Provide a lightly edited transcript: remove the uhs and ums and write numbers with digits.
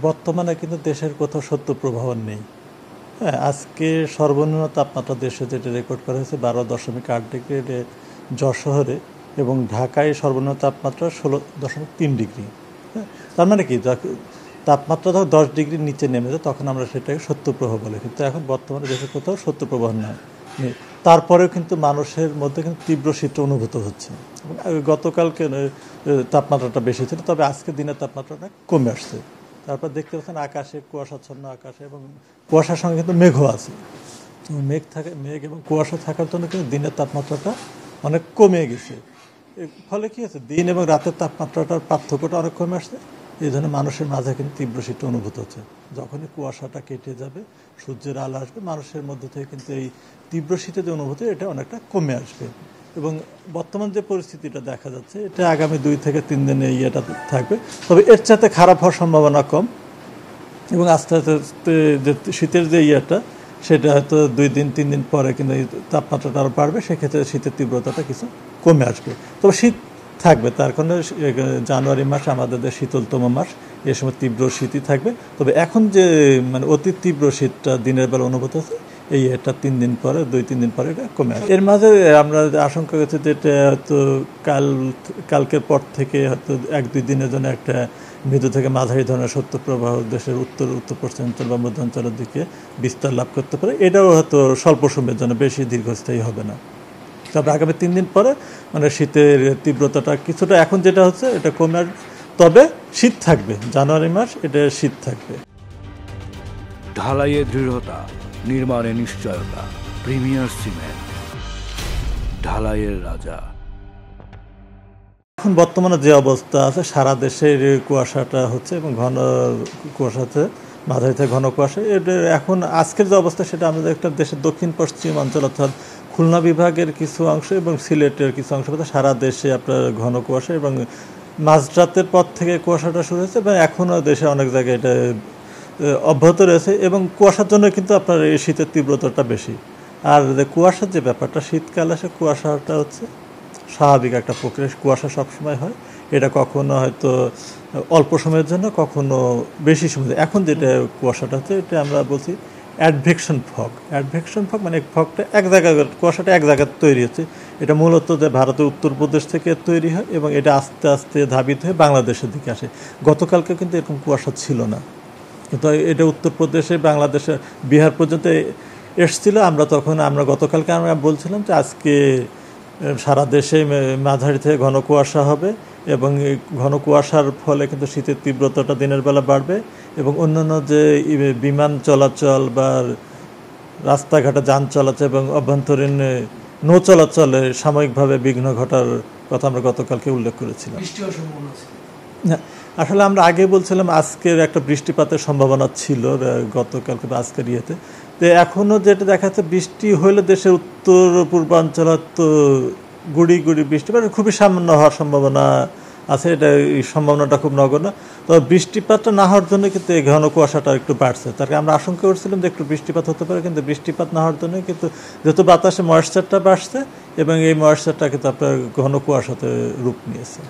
বর্তমানে কিন্তু দেশের কোথাও সত্য প্রভাবন নেই। হ্যাঁ, আজকে সর্বনিম্ন তাপমাত্রা দেশে যেটা রেকর্ড করা হয়েছে 12.8 ডিগ্রি যশোরে, এবং ঢাকায় সর্বনিম্ন তাপমাত্রা 16.3 ডিগ্রি। হ্যাঁ, তার মানে কি, তাপমাত্রা যখন 10 ডিগ্রির নিচে নেমে যায় তখন আমরা সেটাকে সত্য প্রভাব বলি, কিন্তু এখন বর্তমানে দেশের কোথাও সত্য প্রভাব নেই। তারপরেও কিন্তু মানুষের মধ্যে কিন্তু তীব্র শীত অনুভূত হচ্ছে। গতকালকে তাপমাত্রাটা বেশি ছিল, তবে আজকে দিনের তাপমাত্রাটা কমে আসছে। তারপর দেখতে পাচ্ছেন আকাশে কুয়াশাচ্ছন্ন আকাশে, এবং কুয়াশার সঙ্গে কিন্তু মেঘও আছে। মেঘ এবং কুয়াশা থাকার জন্য কিন্তু দিনের তাপমাত্রাটা অনেক কমে গেছে। এর ফলে কী হচ্ছে, দিন এবং রাতের তাপমাত্রাটার পার্থক্যটা অনেক কমে আসছে। এই জন্য মানুষের মাঝে কিন্তু তীব্র শীত অনুভূত হচ্ছে। যখনই কুয়াশাটা কেটে যাবে, সূর্যের আলো আসবে, মানুষের মধ্যে থেকে কিন্তু এই তীব্র শীতের যে অনুভূতি, এটা অনেকটা কমে আসবে। এবং বর্তমান যে পরিস্থিতিটা দেখা যাচ্ছে, এটা আগামী 2 থেকে 3 দিনে ইয়েটা থাকবে, তবে এর চাইতে খারাপ হওয়ার সম্ভাবনা কম। এবং আস্তে আস্তে যে শীতের যে ইয়েটা, সেটা হয়তো 2 দিন 3 দিন পরে কিন্তু এই তাপমাত্রাটা আরও বাড়বে, সেক্ষেত্রে শীতের তীব্রতাটা কিছু কমে আসবে। তবে শীত থাকবে, তার কারণে জানুয়ারি মাস আমাদের শীতলতম মাস, এ সময় তীব্র শীতই থাকবে। তবে এখন যে মানে অতি তীব্র শীতটা দিনের বেলা অনুভূত হচ্ছে, এটা 3 দিন পরে 2-3 দিন পরে এটা কমে আসবে। এর মাঝে আমরা আশঙ্কা করছি যে এটা হয়তো কালকের পর থেকে হয়তো 1-2 দিনের জন্য একটা মৃদু থেকে মাঝারি ধরনের শৈত্যপ্রবাহ দেশের উত্তর পশ্চিমাঞ্চল বা মধ্যাঞ্চলের দিকে বিস্তার লাভ করতে পারে। এটাও হয়তো স্বল্প সময়ের জন্য, বেশি দীর্ঘস্থায়ী হবে না। তবে আগামী 3 দিন পরে মানে শীতের তীব্রতাটা কিছুটা এখন যেটা হচ্ছে এটা কমে আসবে, তবে শীত থাকবে। জানুয়ারি মাস এটা শীত থাকবে। ঢালাইয়ে দৃঢ়তা, নির্মাণে নিশ্চয়তা, প্রিমিয়ার সিমেন্ট, ঢালাইয়ের রাজা। এখন বর্তমানে যে অবস্থা আছে, সারা দেশের কুয়াশাটা হচ্ছে এবং ঘন কুয়াশাতে মাঝারি থেকে ঘন কুয়াশা। এটা এখন আজকের যে অবস্থা, সেটা আমাদের একটা দেশের দক্ষিণ পশ্চিম অঞ্চল অর্থাৎ খুলনা বিভাগের কিছু অংশ এবং সিলেটের কিছু অংশ, সারা দেশে আপনার ঘন কুয়াশা, এবং মাঝরাতের পর থেকে কুয়াশাটা শুরু হয়েছে এবং এখনও দেশে অনেক জায়গায় এটা অব্যাহত রয়েছে। এবং কুয়াশার জন্য কিন্তু আপনার এই শীতের তীব্রতাটা বেশি। আর কুয়াশার যে ব্যাপারটা, শীতকালে আসে কুয়াশাটা হচ্ছে স্বাভাবিক একটা প্রক্রিয়া, কুয়াশা সবসময় হয়। এটা কখনো হয়তো অল্প সময়ের জন্য, কখনো বেশি সময়। এখন যেটা কুয়াশাটা হচ্ছে, এটা আমরা বলছি অ্যাডভেকশন ফগ। অ্যাডভেকশন ফগ মানে ফগটা এক জায়গায়, কুয়াশাটা এক জায়গায় তৈরি হচ্ছে। এটা মূলত যে ভারতের উত্তরপ্রদেশ থেকে তৈরি হয় এবং এটা আস্তে আস্তে ধাবিত হয়ে বাংলাদেশের দিকে আসে। গতকালকে কিন্তু এরকম কুয়াশা ছিল না, কিন্তু এটা উত্তরপ্রদেশে, বাংলাদেশে, বিহার পর্যন্ত এসছিল। আমরা গতকালকে আমরা বলছিলাম যে আজকে সারা দেশে মাঝারি থেকে ঘন কুয়াশা হবে, এবং এই ঘন কুয়াশার ফলে কিন্তু শীতের তীব্রতাটা দিনের বেলা বাড়বে, এবং অন্যান্য যে বিমান চলাচল বা রাস্তাঘাটে যান চলাচল এবং অভ্যন্তরীণ নৌ চলাচলে সাময়িকভাবে বিঘ্ন ঘটার কথা আমরা গতকালকে উল্লেখ করেছিলাম। আসলে আমরা আগে বলছিলাম আজকের একটা বৃষ্টিপাতের সম্ভাবনা ছিল গতকালকে বা আজকের ইয়েতে। তো এখনও যেটা দেখা যাচ্ছে, বৃষ্টি হলে দেশের উত্তর পূর্বাঞ্চল তো গুড়ি বৃষ্টিপাত খুবই সামান্য হওয়ার সম্ভাবনা আছে। এটা এই সম্ভাবনাটা খুব নগণ্য। তবে বৃষ্টিপাতটা না হওয়ার জন্য কিন্তু এই ঘন কুয়াশাটা একটু বাড়ছে। তার আমরা আশঙ্কা করছিলাম যে একটু বৃষ্টিপাত হতে পারে, কিন্তু বৃষ্টিপাত না হওয়ার জন্য কিন্তু যেহেতু বাতাসে ময়েশ্চারটা বাড়ছে, এবং এই ময়েশ্চারটা কিন্তু আপনার ঘন কুয়াশাতে রূপ নিয়েছে।